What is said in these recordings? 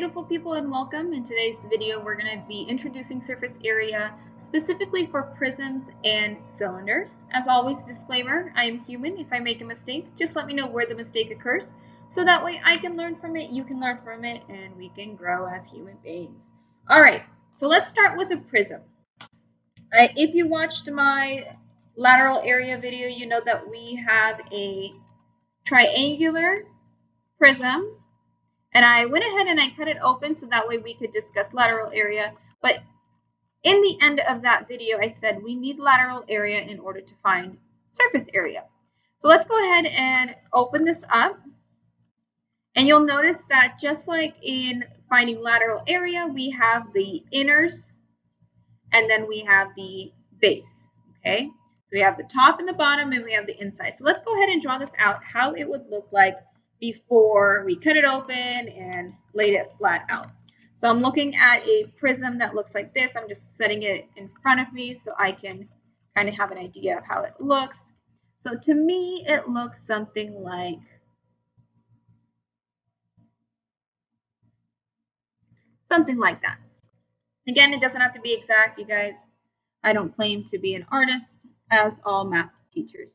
beautiful people, and welcome. In today's video, we're going to be introducing surface area specifically for prisms and cylinders. As always, disclaimer, I am human. If I make a mistake, just let me know where the mistake occurs, so that way I can learn from it, you can learn from it, and we can grow as human beings. All right, so let's start with a prism. If you watched my lateral area video, you know that we have a triangular prism. And I went ahead and I cut it open so that way we could discuss lateral area. But in the end of that video, I said we need lateral area in order to find surface area. So let's go ahead and open this up. And you'll notice that just like in finding lateral area, we have the inners and then we have the base. Okay, so we have the top and the bottom and we have the inside. So let's go ahead and draw this out, how it would look like before we cut it open and laid it flat out. So I'm looking at a prism that looks like this. I'm just setting it in front of me so I can kind of have an idea of how it looks. So to me, it looks something like that. Again, it doesn't have to be exact, you guys. I don't claim to be an artist, as all math teachers.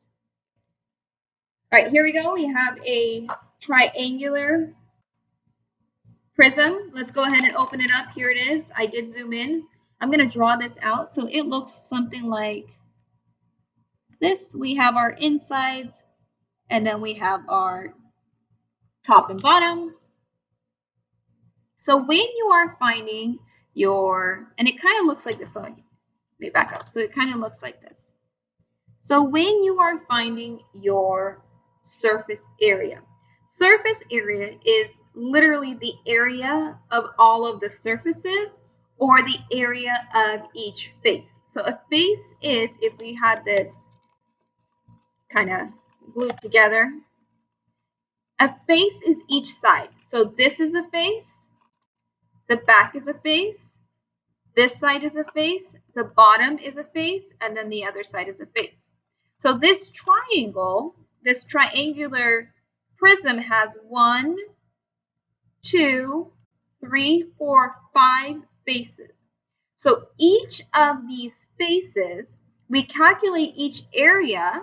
All right, here we go. We have a triangular prism. Let's go ahead and open it up. Here it is. I did zoom in. I'm going to draw this out so it looks something like this. We have our insides and then we have our top and bottom. So when you are finding your, and it kind of looks like this. So let me back up. So it kind of looks like this. So when you are finding your surface area, surface area is literally the area of all of the surfaces or the area of each face. So a face is, if we had this kind of glued together, a face is each side. So this is a face, the back is a face, this side is a face, the bottom is a face, and then the other side is a face. So this triangle, this triangular prism has 1, 2, 3, 4, 5 faces. So each of these faces, we calculate each area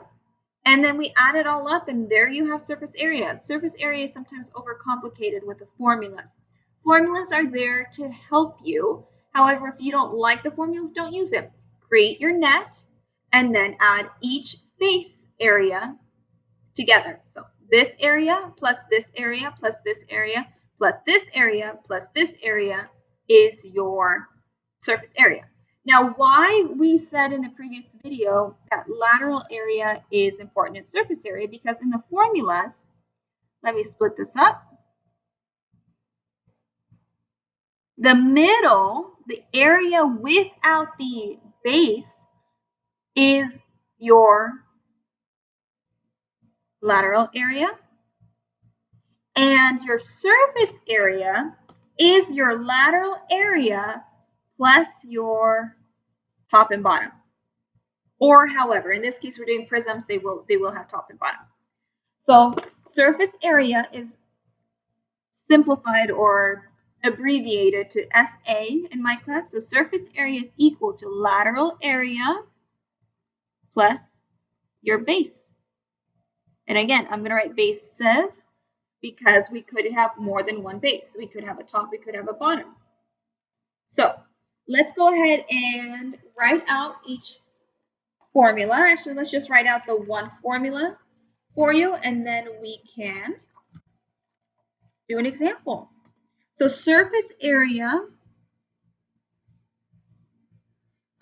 and then we add it all up and there you have surface area. Surface area is sometimes overcomplicated with the formulas. Formulas are there to help you. However, if you don't like the formulas, don't use them. Create your net and then add each face area together. So this area plus this area plus this area plus this area plus this area is your surface area. Now, why we said in the previous video that lateral area is important in surface area, because in the formulas, let me split this up. The middle, the area without the base, is your lateral area, and your surface area is your lateral area plus your top and bottom. Or however, in this case we're doing prisms, they will have top and bottom. So surface area is simplified or abbreviated to SA in my class. So surface area is equal to lateral area plus your base. And again, I'm going to write bases because we could have more than one base. We could have a top, we could have a bottom. So let's go ahead and write out each formula. Actually, let's just write out the one formula for you, and then we can do an example. So surface area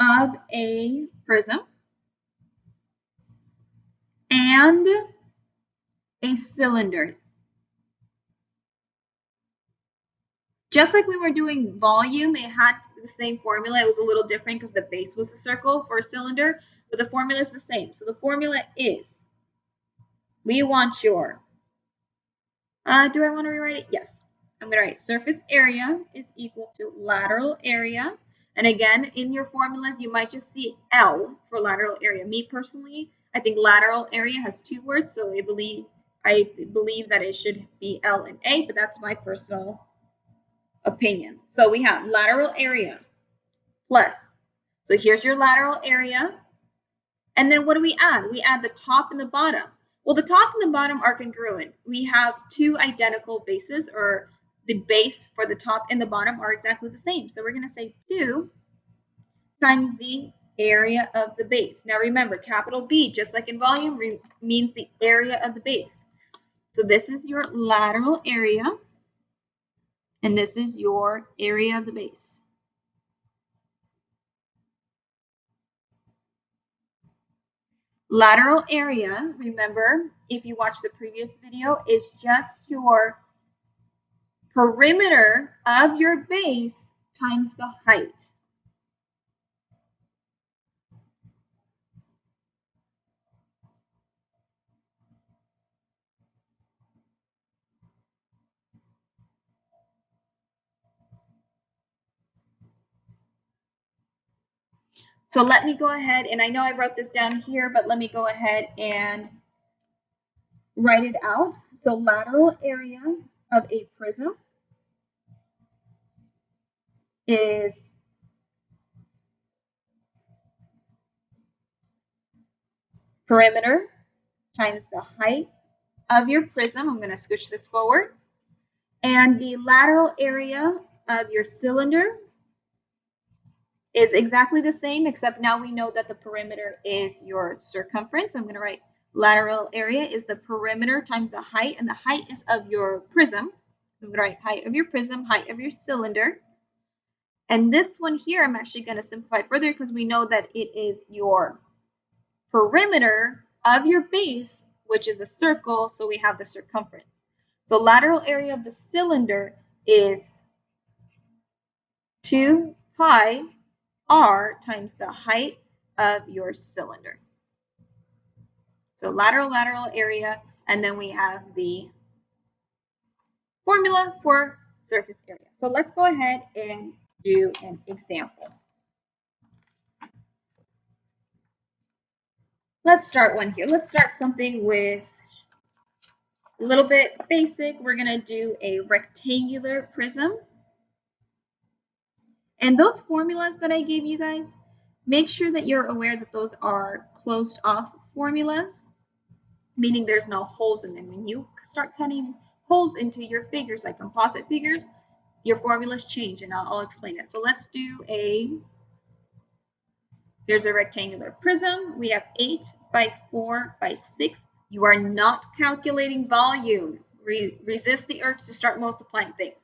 of a prism and a cylinder. Just like we were doing volume, it had the same formula. It was a little different because the base was a circle for a cylinder, but the formula is the same. So the formula is, we want your, do I want to rewrite it? Yes. I'm going to write surface area is equal to lateral area. And again, in your formulas, you might just see L for lateral area. Me personally, I think lateral area has 2 words, so I believe that it should be L and A, but that's my personal opinion. So we have lateral area plus. So here's your lateral area. And then what do we add? We add the top and the bottom. Well, the top and the bottom are congruent. We have two identical bases, or the base for the top and the bottom are exactly the same. So we're going to say 2 times the area of the base. Now remember, capital B, just like in volume, means the area of the base. So this is your lateral area, and this is your area of the base. Lateral area, remember, if you watch the previous video, is just your perimeter of your base times the height. So let me go ahead, and I know I wrote this down here, but let me go ahead and write it out. So lateral area of a prism is perimeter times the height of your prism. I'm going to scooch this forward. And the lateral area of your cylinder is exactly the same, except now we know that the perimeter is your circumference. I'm going to write lateral area is the perimeter times the height, and the height is of your prism. I'm going to write height of your prism, height of your cylinder. And this one here, I'm actually going to simplify further because we know that it is your perimeter of your base, which is a circle, so we have the circumference. So lateral area of the cylinder is 2 pi r times the height of your cylinder. So lateral area, and then we have the formula for surface area. So let's go ahead and do an example. Let's start one here. Let's start something with a little bit basic. We're going to do a rectangular prism. And those formulas that I gave you guys, make sure that you're aware that those are closed off formulas, meaning there's no holes in them. When you start cutting holes into your figures, like composite figures, your formulas change, and I'll explain it. So let's do here's a rectangular prism. We have 8 by 4 by 6. You are not calculating volume. Resist the urge to start multiplying things.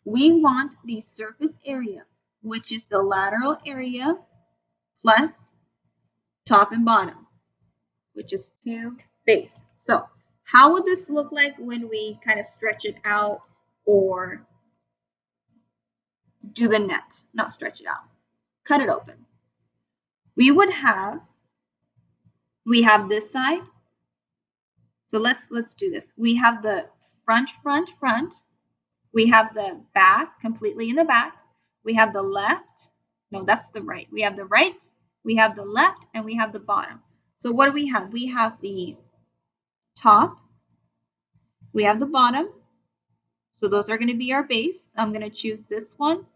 We want the surface area, which is the lateral area plus top and bottom, which is 2 base. So how would this look like when we kind of stretch it out or do the net? Not stretch it out, cut it open. We have this side. So let's do this. We have the front. We have the back, completely in the back. We have the left. No, that's the right. We have the right, we have the left, and we have the bottom. So what do we have? We have the top, we have the bottom. So those are going to be our base. I'm going to choose this one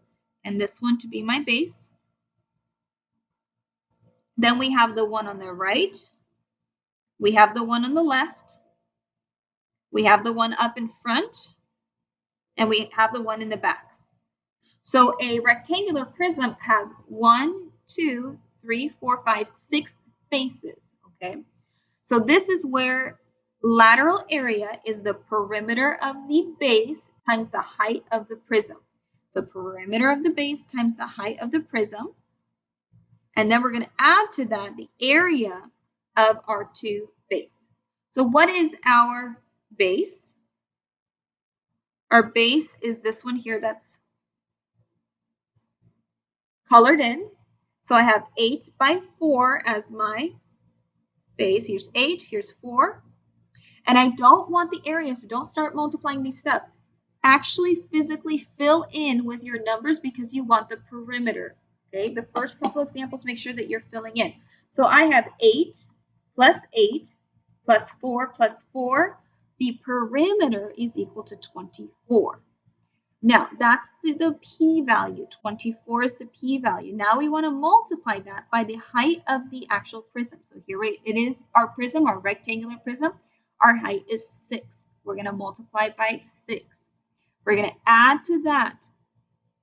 and this one to be my base. Then we have the one on the right. We have the one on the left. We have the one up in front. And we have the one in the back. So a rectangular prism has 1, 2, 3, 4, 5, 6 faces. Okay. So this is where lateral area is the perimeter of the base times the height of the prism. So perimeter of the base times the height of the prism. And then we're going to add to that the area of our 2 base. So what is our base? Our base is this one here that's colored in. So I have 8 by 4 as my base. Here's 8, here's 4. And I don't want the area, so don't start multiplying these stuff. Actually physically fill in with your numbers because you want the perimeter. Okay, the first couple examples, make sure that you're filling in. So I have 8 plus 8 plus 4 plus 4. The perimeter is equal to 24. Now, that's the p-value. 24 is the p-value. Now we want to multiply that by the height of the actual prism. So here it is, our prism, our rectangular prism. Our height is 6. We're going to multiply by 6. We're going to add to that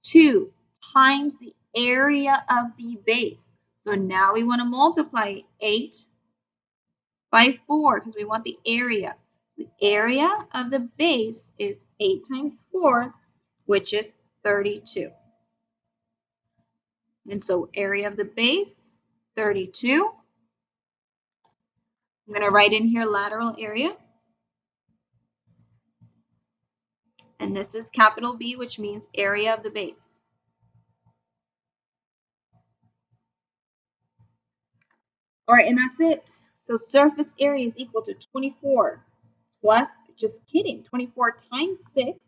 2 times the area of the base. So now we want to multiply 8 by 4 because we want the area. The area of the base is 8 times 4, which is 32. And so area of the base, 32. I'm going to write in here lateral area. And this is capital B, which means area of the base. All right, and that's it. So surface area is equal to 24 plus, just kidding, 24 times 6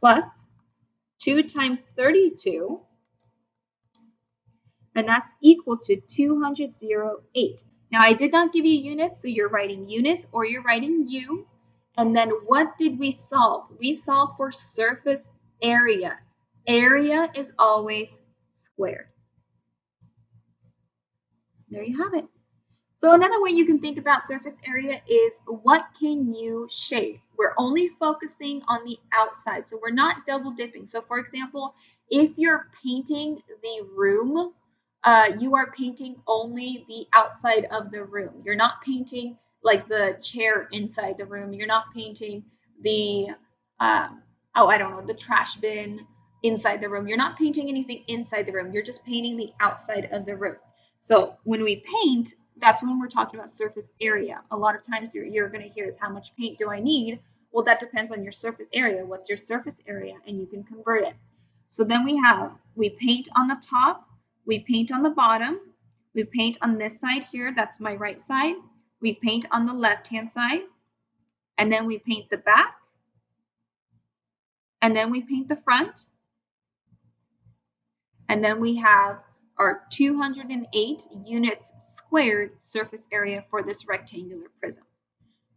plus 2 times 32, and that's equal to 208. Now, I did not give you units, so you're writing units or you're writing U. And then what did we solve? We solved for surface area. Area is always squared. There you have it. So another way you can think about surface area is what can you shape? We're only focusing on the outside, so we're not double dipping. So for example, if you're painting the room, you are painting only the outside of the room. You're not painting like the chair inside the room. You're not painting the, I don't know, the trash bin inside the room. You're not painting anything inside the room. You're just painting the outside of the room. So when we paint, that's when we're talking about surface area. A lot of times you're going to hear is how much paint do I need? Well, that depends on your surface area. What's your surface area? And you can convert it. So then we paint on the top, we paint on the bottom, we paint on this side here, that's my right side, we paint on the left-hand side, and then we paint the back, and then we paint the front, and then we have our 208 units squared surface area for this rectangular prism.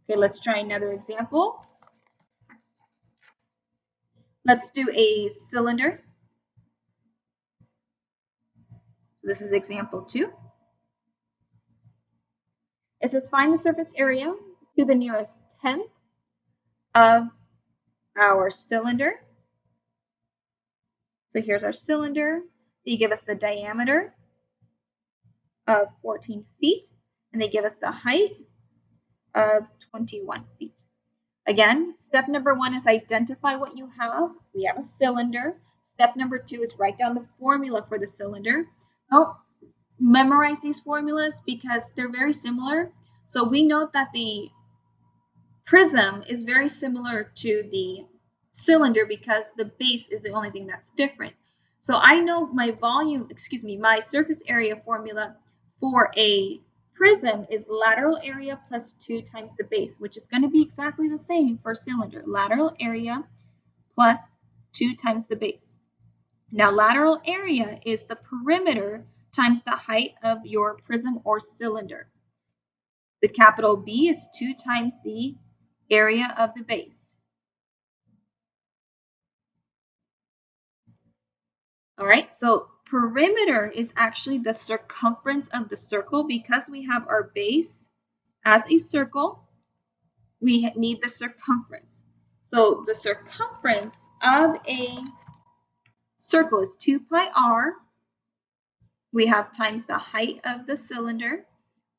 Okay, let's try another example. Let's do a cylinder. So this is example 2. It says find the surface area to the nearest tenth of our cylinder. So here's our cylinder. They give us the diameter of 14 feet, and they give us the height of 21 feet. Again, step number 1 is identify what you have. We have a cylinder. Step number 2 is write down the formula for the cylinder. Don't memorize these formulas because they're very similar. So we know that the prism is very similar to the cylinder because the base is the only thing that's different. So I know my my surface area formula for a prism is lateral area plus 2 times the base, which is going to be exactly the same for cylinder. Lateral area plus 2 times the base. Now, lateral area is the perimeter times the height of your prism or cylinder. The capital B is 2 times the area of the base. All right, so perimeter is actually the circumference of the circle. Because we have our base as a circle, we need the circumference. So the circumference of a circle is 2 pi r. We have times the height of the cylinder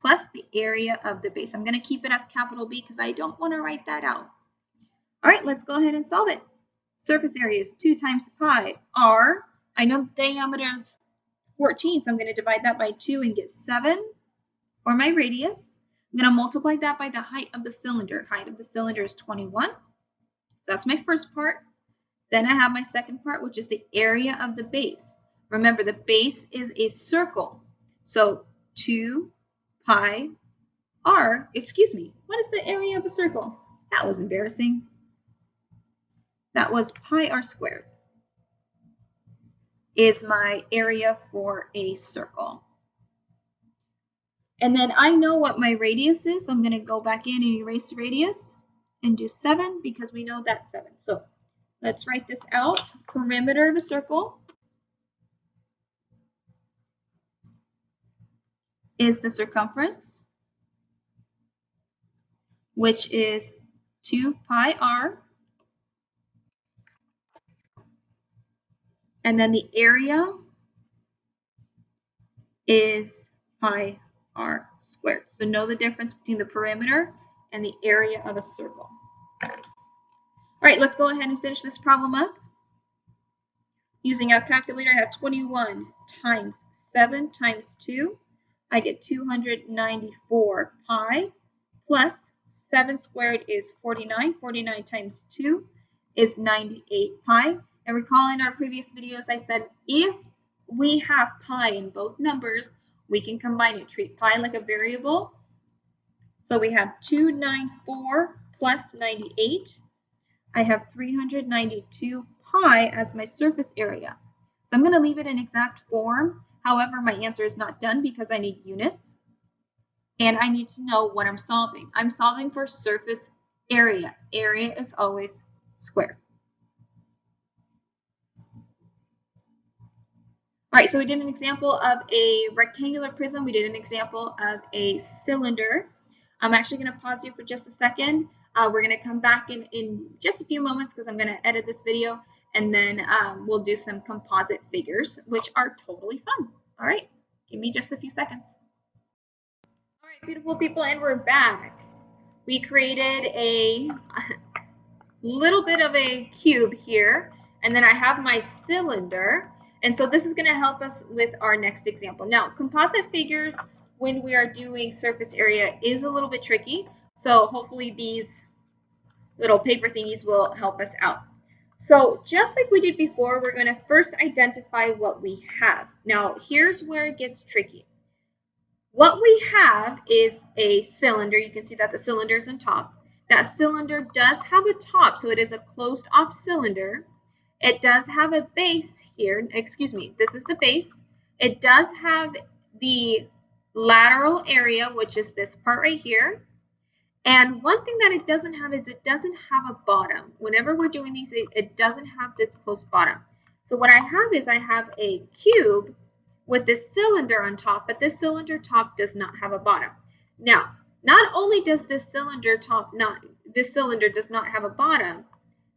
plus the area of the base. I'm going to keep it as capital B because I don't want to write that out. All right, let's go ahead and solve it. Surface area is 2 times pi r. I know the diameter is 14, so I'm going to divide that by 2 and get 7 for my radius. I'm going to multiply that by the height of the cylinder. Height of the cylinder is 21. So that's my first part. Then I have my second part, which is the area of the base. Remember, the base is a circle. So 2 pi r, what is the area of a circle? That was embarrassing. That was pi r squared is my area for a circle. And then I know what my radius is, so I'm going to go back in and erase radius and do 7 because we know that's 7. So Let's write this out. Perimeter of a circle is the circumference, which is 2 pi r. And then the area is pi r squared. So know the difference between the perimeter and the area of a circle. All right, let's go ahead and finish this problem up. Using our calculator, I have 21 times 7 times 2. I get 294 pi plus 7 squared is 49. 49 times 2 is 98 pi. And recall in our previous videos, I said if we have pi in both numbers, we can combine it, treat pi like a variable. So we have 294 plus 98. I have 392 pi as my surface area. So I'm going to leave it in exact form. However, my answer is not done because I need units. And I need to know what I'm solving. I'm solving for surface area. Area is always square. All right, so we did an example of a rectangular prism. We did an example of a cylinder. I'm actually going to pause you for just a second. We're going to come back in just a few moments because I'm going to edit this video, and then we'll do some composite figures, which are totally fun. All right, give me just a few seconds. All right, beautiful people, and we're back. We created a little bit of a cube here, and then I have my cylinder. And so this is going to help us with our next example. Now, composite figures, when we are doing surface area, is a little bit tricky. So hopefully these little paper thingies will help us out. So just like we did before, we're going to first identify what we have. Now, here's where it gets tricky. What we have is a cylinder. You can see that the cylinder is on top. That cylinder does have a top, so it is a closed off cylinder. It does have a base here. Excuse me, this is the base. It does have the lateral area, which is this part right here. And one thing that it doesn't have is it doesn't have a bottom. Whenever we're doing these, it doesn't have this closed bottom. So what I have is I have a cube with this cylinder on top, but this cylinder top does not have a bottom. Now, not only does this cylinder does not have a bottom,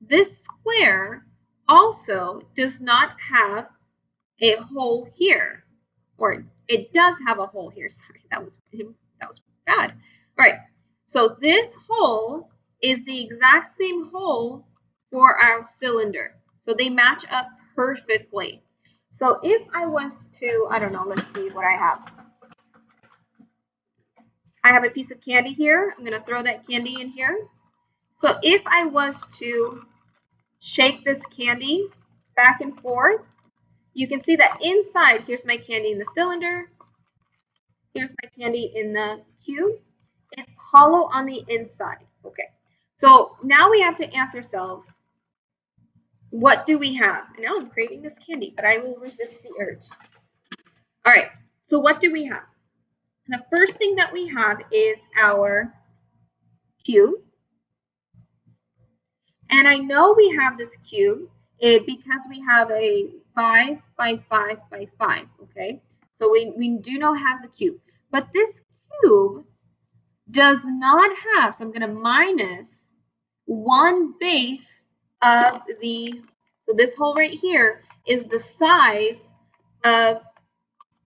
this square also does not have a hole here, or it does have a hole here. Sorry, that was bad. All right, so this hole is the exact same hole for our cylinder. So they match up perfectly. So if I was to, I don't know, let's see what I have. I have a piece of candy here. I'm going to throw that candy in here. So if I was to shake this candy back and forth, you can see that inside, here's my candy in the cylinder. Here's my candy in the cube. It's hollow on the inside. Okay, so now we have to ask ourselves, what do we have? And now I'm craving this candy, but I will resist the urge. All right, so what do we have? The first thing that we have is our cube. And I know we have this cube because we have a 5 by 5 by 5, okay? So we do know it has a cube. But this cube does not have, so I'm going to minus one base of so this hole right here is the size of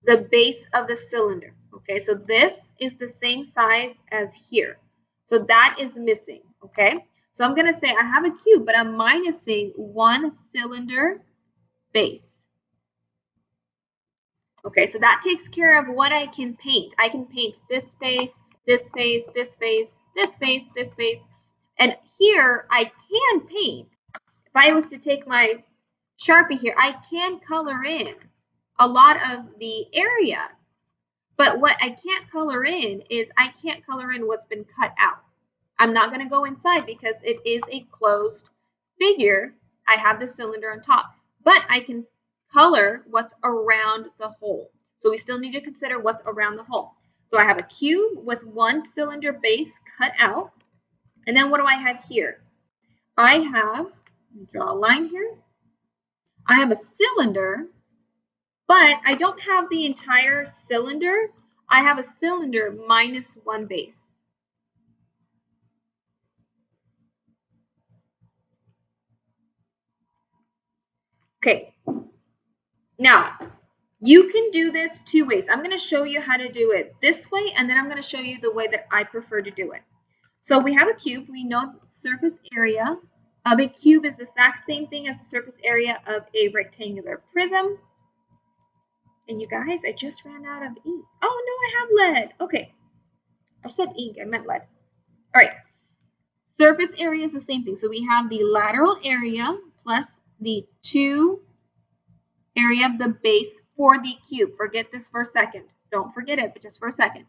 the base of the cylinder. Okay, so this is the same size as here. So that is missing, okay? So I'm going to say I have a cube, but I'm minusing one cylinder base. Okay, so that takes care of what I can paint. I can paint this face, this face, this face, this face, this face. And here I can paint. If I was to take my Sharpie here, I can color in a lot of the area. But what I can't color in is I can't color in what's been cut out. I'm not going to go inside because it is a closed figure. I have the cylinder on top, but I can color what's around the hole. So we still need to consider what's around the hole. So I have a cube with one cylinder base cut out. And then what do I have here? I have Draw a line here. I have a cylinder, but I don't have the entire cylinder. I have a cylinder minus one base. Okay, now you can do this two ways. I'm going to show you how to do it this way, and then I'm going to show you the way that I prefer to do it. So we have a cube. We know the surface area of a cube is the exact same thing as the surface area of a rectangular prism. And you guys, I just ran out of ink. Oh, no, I have lead. Okay. I said ink. I meant lead. All right. Surface area is the same thing. So we have the lateral area plus the 2 area of the base for the cube. Forget this for a second. Don't forget it, but just for a second.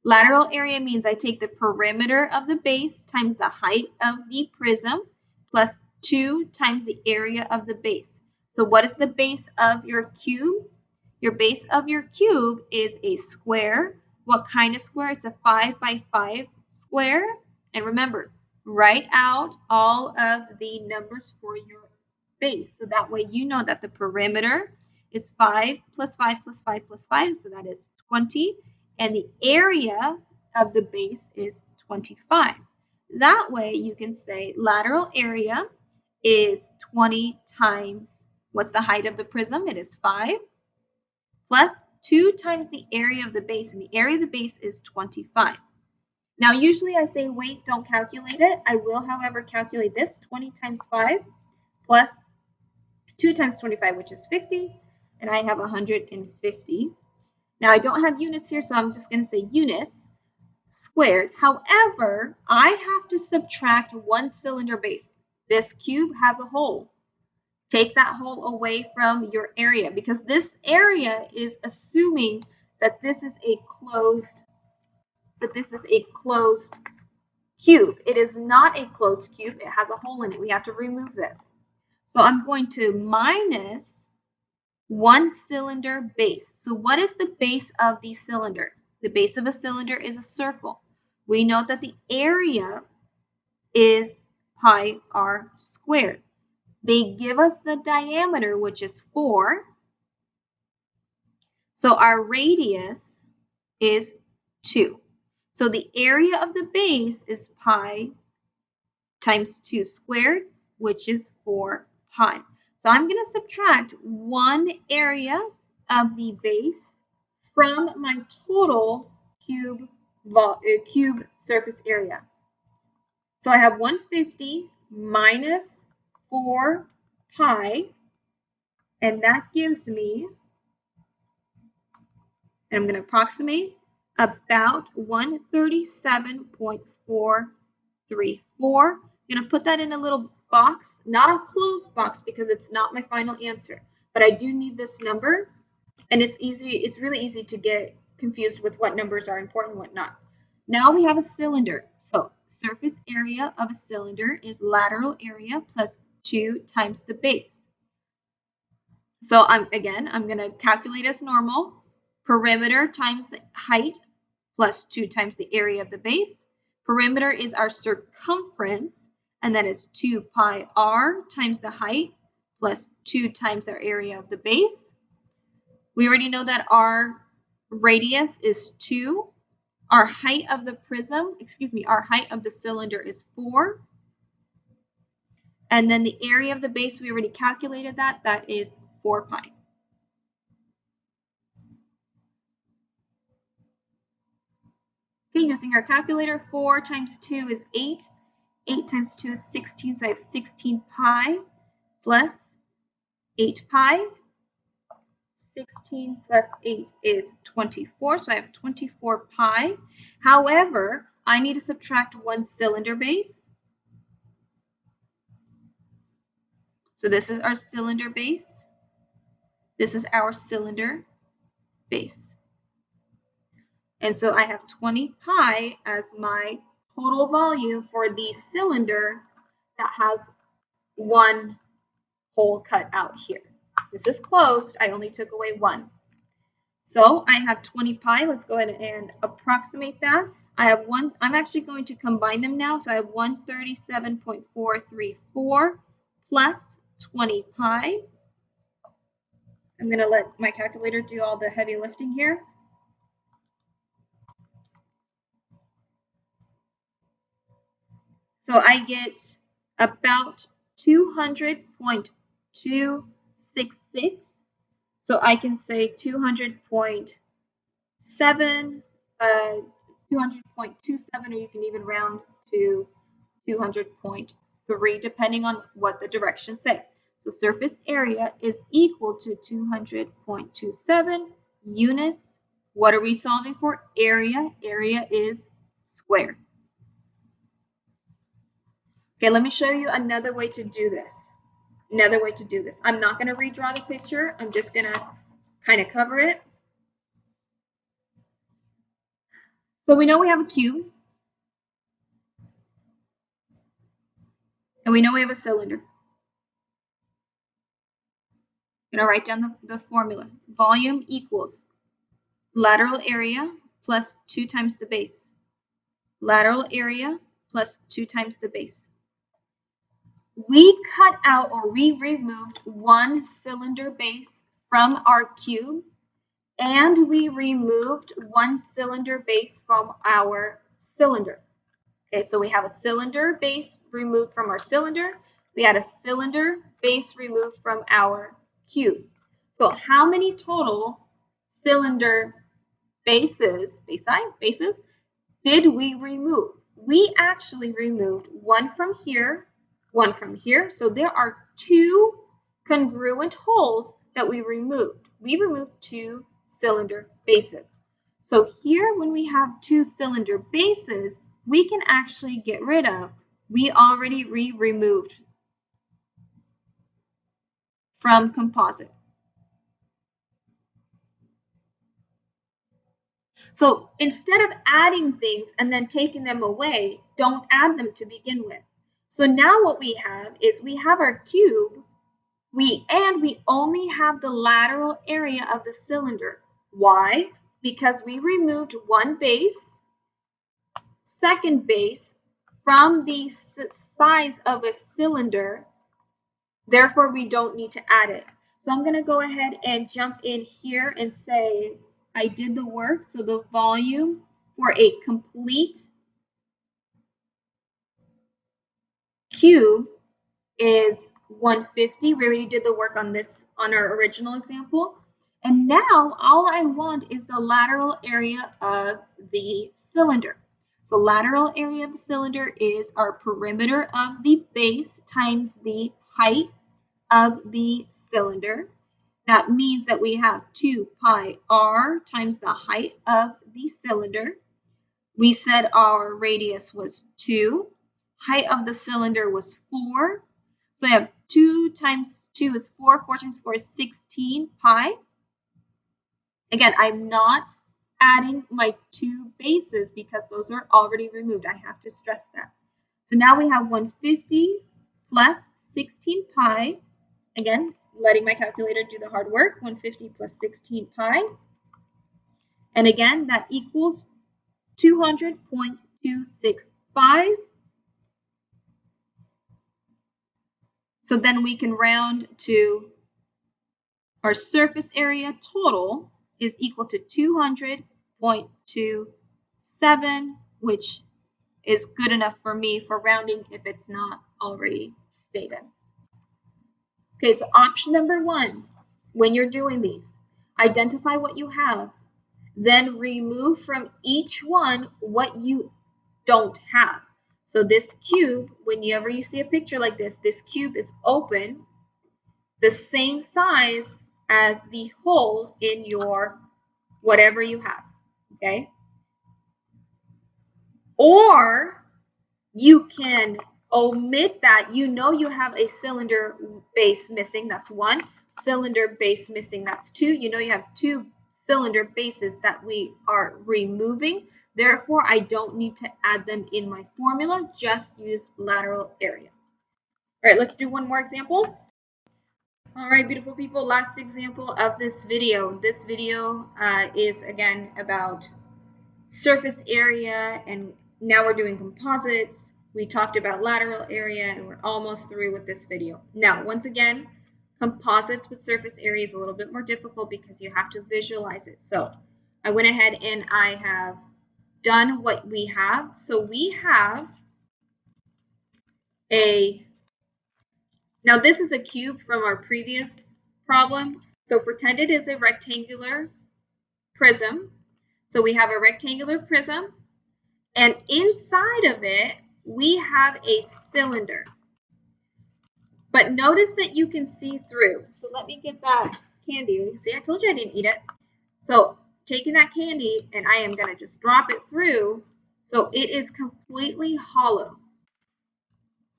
Lateral area means I take the perimeter of the base times the height of the prism plus 2 times the area of the base. So what is the base of your cube? Your base of your cube is a square. What kind of square? It's a 5 by 5 square. And remember, write out all of the numbers for your base. So that way you know that the perimeter is 5 plus 5 plus 5 plus 5. So that is 20. And the area of the base is 25. That way you can say lateral area is 20 times, what's the height of the prism? It is 5 plus 2 times the area of the base, and the area of the base is 25. Now, usually I say wait, don't calculate it. I will, however, calculate this. 20 times 5 plus 2 times 25, which is 50, and I have 150. Now, I don't have units here, so I'm just going to say units squared. However, I have to subtract one cylinder base. This cube has a hole. Take that hole away from your area because this area is assuming that this is a closed cube. It is not a closed cube. It has a hole in it. We have to remove this. So I'm going to minus one cylinder base. So what is the base of the cylinder? The base of a cylinder is a circle. We know that the area is pi r squared. They give us the diameter, which is 4. So our radius is 2. So the area of the base is pi times 2 squared, which is 4 pi. So I'm going to subtract one area of the base from my total cube surface area. So I have 150 minus 4 pi, and that gives me, and I'm going to approximate, about 137.434. I'm going to put that in a little box, not a closed box because it's not my final answer, but I do need this number, and it's really easy to get confused with what numbers are important and what not. Now we have a cylinder. So surface area of a cylinder is lateral area plus 2 times the base. So I'm going to calculate as normal. Perimeter times the height plus 2 times the area of the base. Perimeter is our circumference, and that is 2 pi r times the height plus 2 times our area of the base. We already know that our radius is 2. Our height of the our height of the cylinder is 4. And then the area of the base, we already calculated that. That is 4 pi. Okay, using our calculator, 4 times 2 is 8. 8 times 2 is 16, so I have 16 pi plus 8 pi. 16 plus 8 is 24, so I have 24 pi. However, I need to subtract one cylinder base. So this is our cylinder base. This is our cylinder base. And so I have 20 pi as my total volume for the cylinder that has one hole cut out here. This is closed. I only took away one. So I have 20 pi. Let's go ahead and approximate that. I have I'm actually going to combine them now. So I have 137.434 plus 20 pi. I'm going to let my calculator do all the heavy lifting here. So I get about 200.266. So I can say 200.7, 200.27, or you can even round to 200.3, depending on what the directions say. So surface area is equal to 200.27 units. What are we solving for? Area. Area is squared. Okay, let me show you another way to do this. Another way to do this. I'm not going to redraw the picture. I'm just going to kind of cover it. So we know we have a cube. And we know we have a cylinder. I'm going to write down the formula. Volume equals lateral area plus 2 times the base. Lateral area plus 2 times the base. We cut out, or we removed, one cylinder base from our cube, and we removed one cylinder base from our cylinder. Okay, so we have a cylinder base removed from our cylinder. We had a cylinder base removed from our cube. So how many total cylinder bases did we remove? We actually removed one from here, one from here. So there are 2 congruent holes that we removed. We removed 2 cylinder bases. So here, when we have 2 cylinder bases, we can actually get rid of, we already removed from composite. So instead of adding things and then taking them away, don't add them to begin with. So now what we have is we have our cube, we only have the lateral area of the cylinder. Why? Because we removed one base, second base, from the size of a cylinder. Therefore, we don't need to add it. So I'm going to go ahead and jump in here and say I did the work. So the volume for a complete cube is 150. We already did the work on this on our original example. And now all I want is the lateral area of the cylinder. So lateral area of the cylinder is our perimeter of the base times the height of the cylinder. That means that we have 2 pi r times the height of the cylinder. We said our radius was 2. Height of the cylinder was 4. So I have 2 times 2 is 4. 4 times 4 is 16 pi. Again, I'm not adding my 2 bases because those are already removed. I have to stress that. So now we have 150 plus 16 pi. Again, letting my calculator do the hard work. 150 plus 16 pi. And again, that equals 200.265. So then we can round to our surface area total is equal to 200.27, which is good enough for me for rounding if it's not already stated. Okay, so option number 1, when you're doing these, identify what you have, then remove from each one what you don't have. So this cube, whenever you see a picture like this cube is open, the same size as the hole in your whatever you have, okay? Or you can omit that. You know you have a cylinder base missing, that's 1. Cylinder base missing, that's 2. You know you have 2 cylinder bases that we are removing. Therefore, I don't need to add them in my formula, just use lateral area. All right, let's do one more example. All right, beautiful people, last example of this video. This video is again about surface area, and now we're doing composites. We talked about lateral area, and we're almost through with this video. Now, once again, composites with surface area is a little bit more difficult because you have to visualize it. So I went ahead and I have done what we have. So we have now this is a cube from our previous problem. So pretend it is a rectangular prism. So we have a rectangular prism, and inside of it, we have a cylinder. But notice that you can see through. So let me get that candy. See, I told you I didn't eat it. So taking that candy, and I am going to just drop it through. So it is completely hollow.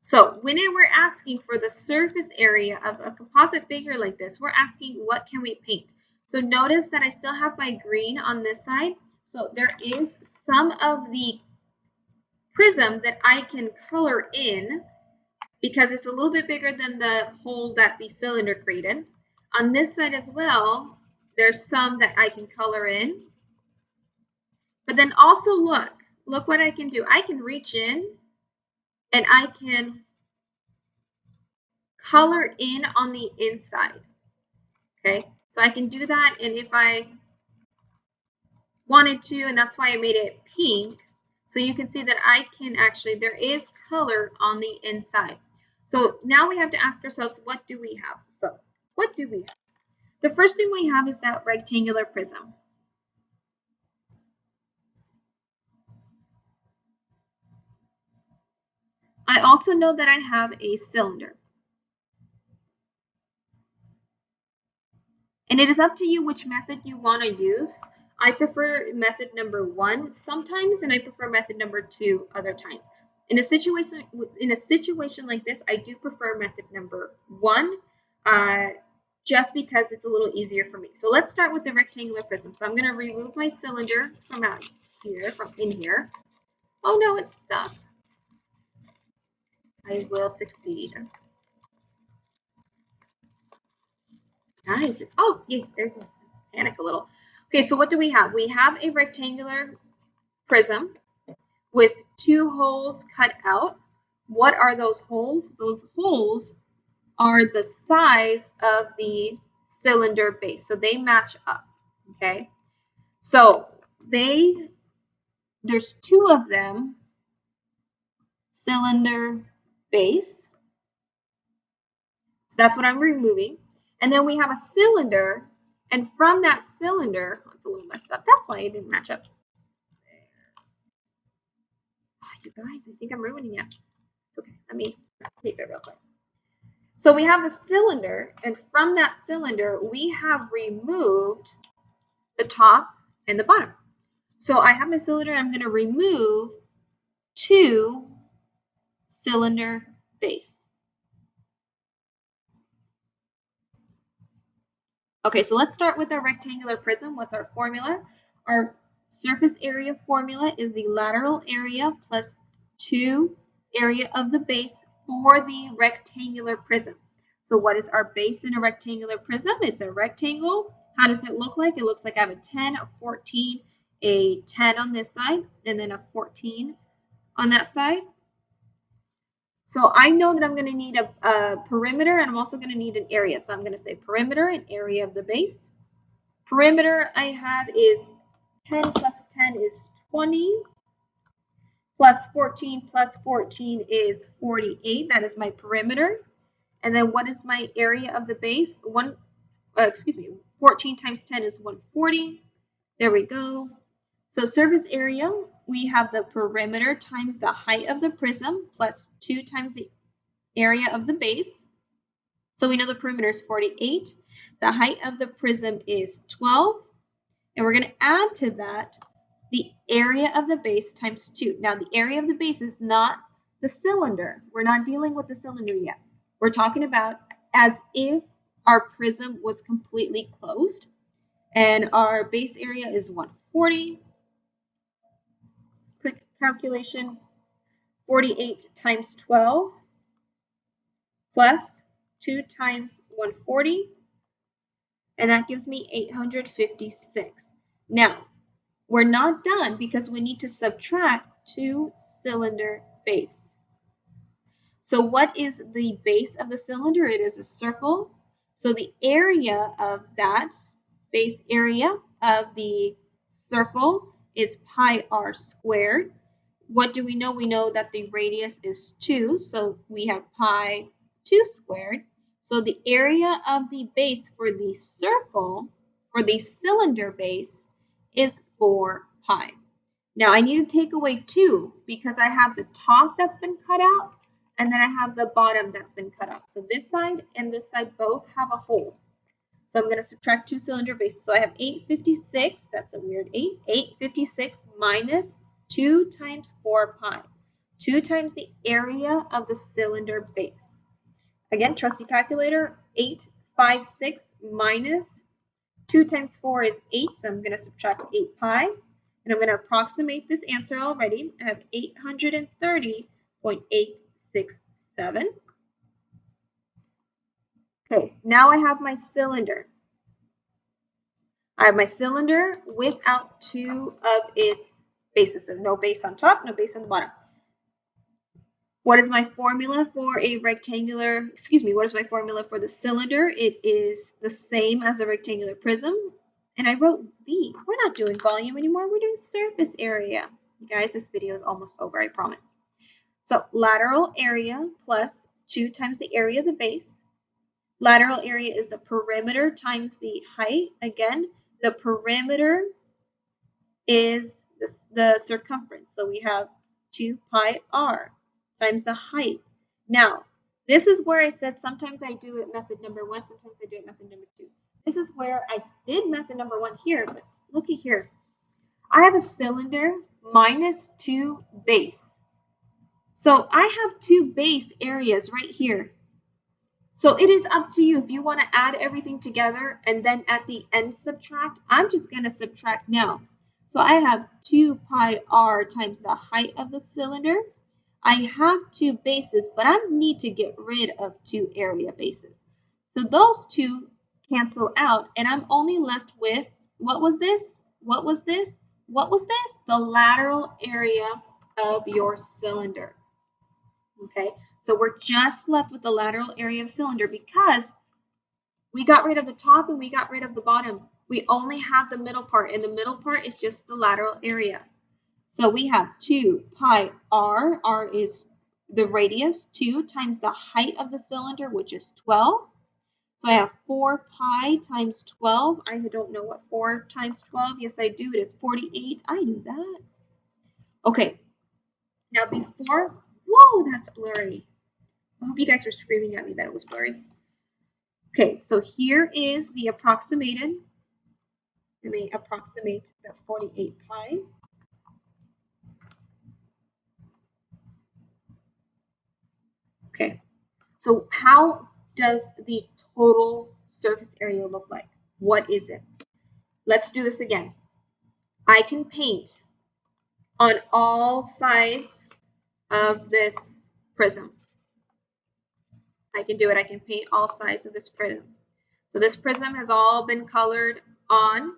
So when we're asking for the surface area of a composite figure like this, we're asking what can we paint. So notice that I still have my green on this side. So there is some of the prism that I can color in because it's a little bit bigger than the hole that the cylinder created. On this side as well, there's some that I can color in. But then also look what I can do. I can reach in and I can color in on the inside. Okay, so I can do that, and if I wanted to, and that's why I made it pink, so you can see that I can actually, there is color on the inside. So now we have to ask ourselves, what do we have? So what do we have? The first thing we have is that rectangular prism. I also know that I have a cylinder. And it is up to you which method you want to use. I prefer method number 1 sometimes, and I prefer method number 2 other times. In a situation like this, I do prefer method number 1, just because it's a little easier for me. So let's start with the rectangular prism. So I'm going to remove my cylinder from out here, from in here. Oh no, it's stuck. I will succeed. Guys, oh, yeah, there's a panic a little. Okay, so what do we have? We have a rectangular prism with 2 holes cut out. What are those holes? Those holes are the size of the cylinder base. So they match up, okay? So there's 2 of them, cylinder base. So that's what I'm removing. And then we have a cylinder, and from that cylinder, oh, it's a little messed up. That's why it didn't match up. Oh, you guys, I think I'm ruining it. Okay, let me tape it real quick. So we have the cylinder, and from that cylinder, we have removed the top and the bottom. So I have my cylinder, I'm going to remove 2 cylinder base. Okay, so let's start with our rectangular prism. What's our formula? Our surface area formula is the lateral area plus 2 area of the base for the rectangular prism. So what is our base in a rectangular prism? It's a rectangle. How does it look like? It looks like I have a 10, a 14, a 10 on this side, and then a 14 on that side. So I know that I'm going to need a perimeter, and I'm also going to need an area. So I'm going to say perimeter and area of the base. Perimeter I have is 10 plus 10 is 20, plus 14 plus 14 is 48. That is my perimeter. And then what is my area of the base? 14 times 10 is 140. There we go. So surface area, we have the perimeter times the height of the prism plus 2 times the area of the base. So we know the perimeter is 48. The height of the prism is 12. And we're going to add to that the area of the base times 2. Now, the area of the base is not the cylinder. We're not dealing with the cylinder yet. We're talking about as if our prism was completely closed. And our base area is 140. Quick calculation. 48 times 12 plus 2 times 140. And that gives me 856. Now, we're not done because we need to subtract 2 cylinder base. So what is the base of the cylinder? It is a circle. So the area of that base area of the circle is pi r squared. What do we know? We know that the radius is 2, so we have pi 2 squared. So the area of the base for the circle, for the cylinder base, is 4 pi. Now I need to take away 2 because I have the top that's been cut out and then I have the bottom that's been cut out. So this side and this side both have a hole. So I'm going to subtract 2 cylinder bases. So I have 856, that's a weird 8, 856 minus 2 times 4 pi. 2 times the area of the cylinder base. Again, trusty calculator, 856 minus 2 times 4 is 8, so I'm going to subtract 8 pi. And I'm going to approximate this answer already. I have 830.867. Okay, now I have my cylinder. I have my cylinder without 2 of its bases. So no base on top, no base on the bottom. What is my formula for a rectangular, what is my formula for the cylinder? It is the same as a rectangular prism. And I wrote V. We're not doing volume anymore. We're doing surface area. You guys, this video is almost over, I promise. So lateral area plus 2 times the area of the base. Lateral area is the perimeter times the height. Again, the perimeter is the circumference. So we have 2 pi r times the height. Now, this is where I said sometimes I do it method number 1, sometimes I do it method number 2. This is where I did method number 1 here, but looky here. I have a cylinder minus 2 base. So I have 2 base areas right here. So it is up to you if you want to add everything together and then at the end subtract. I'm just going to subtract now. So I have 2 pi r times the height of the cylinder. I have 2 bases, but I need to get rid of 2 area bases. So those 2 cancel out, and I'm only left with, what was this? What was this? What was this? The lateral area of your cylinder. Okay, so we're just left with the lateral area of cylinder because we got rid of the top and we got rid of the bottom. We only have the middle part, and the middle part is just the lateral area. So we have 2 pi r. R is the radius, 2 times the height of the cylinder, which is 12. So I have 4 pi times 12. I don't know what 4 times 12. Yes, I do. It is 48. I knew that. Okay. Now before, whoa, that's blurry. I hope you guys were screaming at me that it was blurry. Okay, so here is the approximated. Let me approximate the 48 pi. Okay, so how does the total surface area look like? What is it? Let's do this again. I can paint on all sides of this prism. I can do it. I can paint all sides of this prism. So this prism has all been colored on,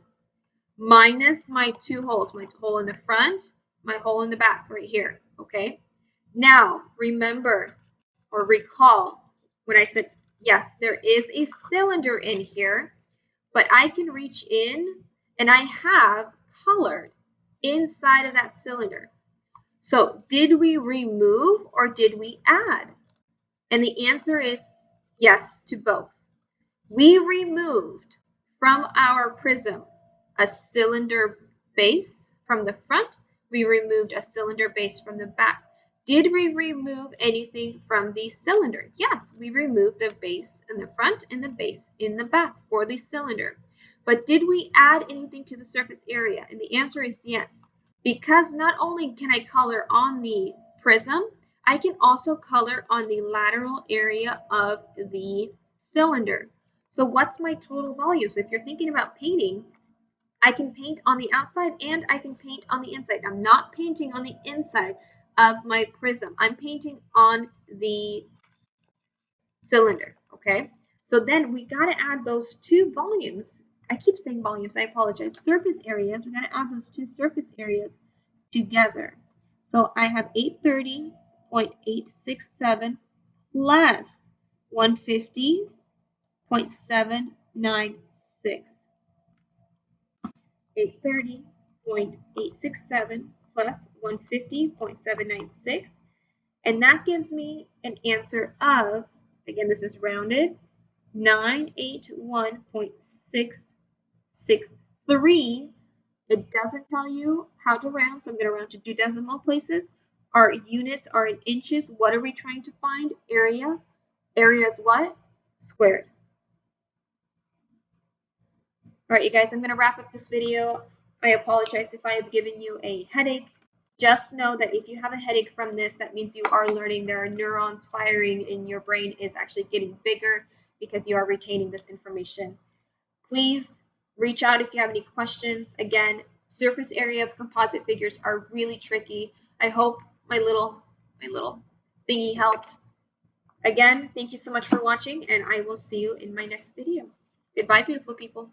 minus my 2 holes, my hole in the front, my hole in the back right here, okay? Now, remember or recall when I said, yes, there is a cylinder in here, but I can reach in and I have colored inside of that cylinder. So did we remove or did we add? And the answer is yes to both. We removed from our prism a cylinder base from the front. We removed a cylinder base from the back. Did we remove anything from the cylinder? Yes, we removed the base in the front and the base in the back for the cylinder. But did we add anything to the surface area? And the answer is yes. Because not only can I color on the prism, I can also color on the lateral area of the cylinder. So what's my total volume? So if you're thinking about painting, I can paint on the outside and I can paint on the inside. I'm not painting on the inside of my prism. I'm painting on the cylinder, okay? So then we got to add those 2 volumes. I keep saying volumes, I apologize. Surface areas, we got to add those 2 surface areas together. So I have 830.867 plus 150.796. 830.867 plus 150.796. And that gives me an answer of, again, this is rounded, 981.663. It doesn't tell you how to round, so I'm going to round to 2 decimal places. Our units are in inches. What are we trying to find? Area. Area is what? Squared. All right, you guys, I'm going to wrap up this video. I apologize if I have given you a headache. Just know that if you have a headache from this, that means you are learning. There are neurons firing in your brain is actually getting bigger because you are retaining this information. Please reach out if you have any questions. Again, surface area of composite figures are really tricky. I hope my little thingy helped. Again, thank you so much for watching, and I will see you in my next video. Goodbye, beautiful people.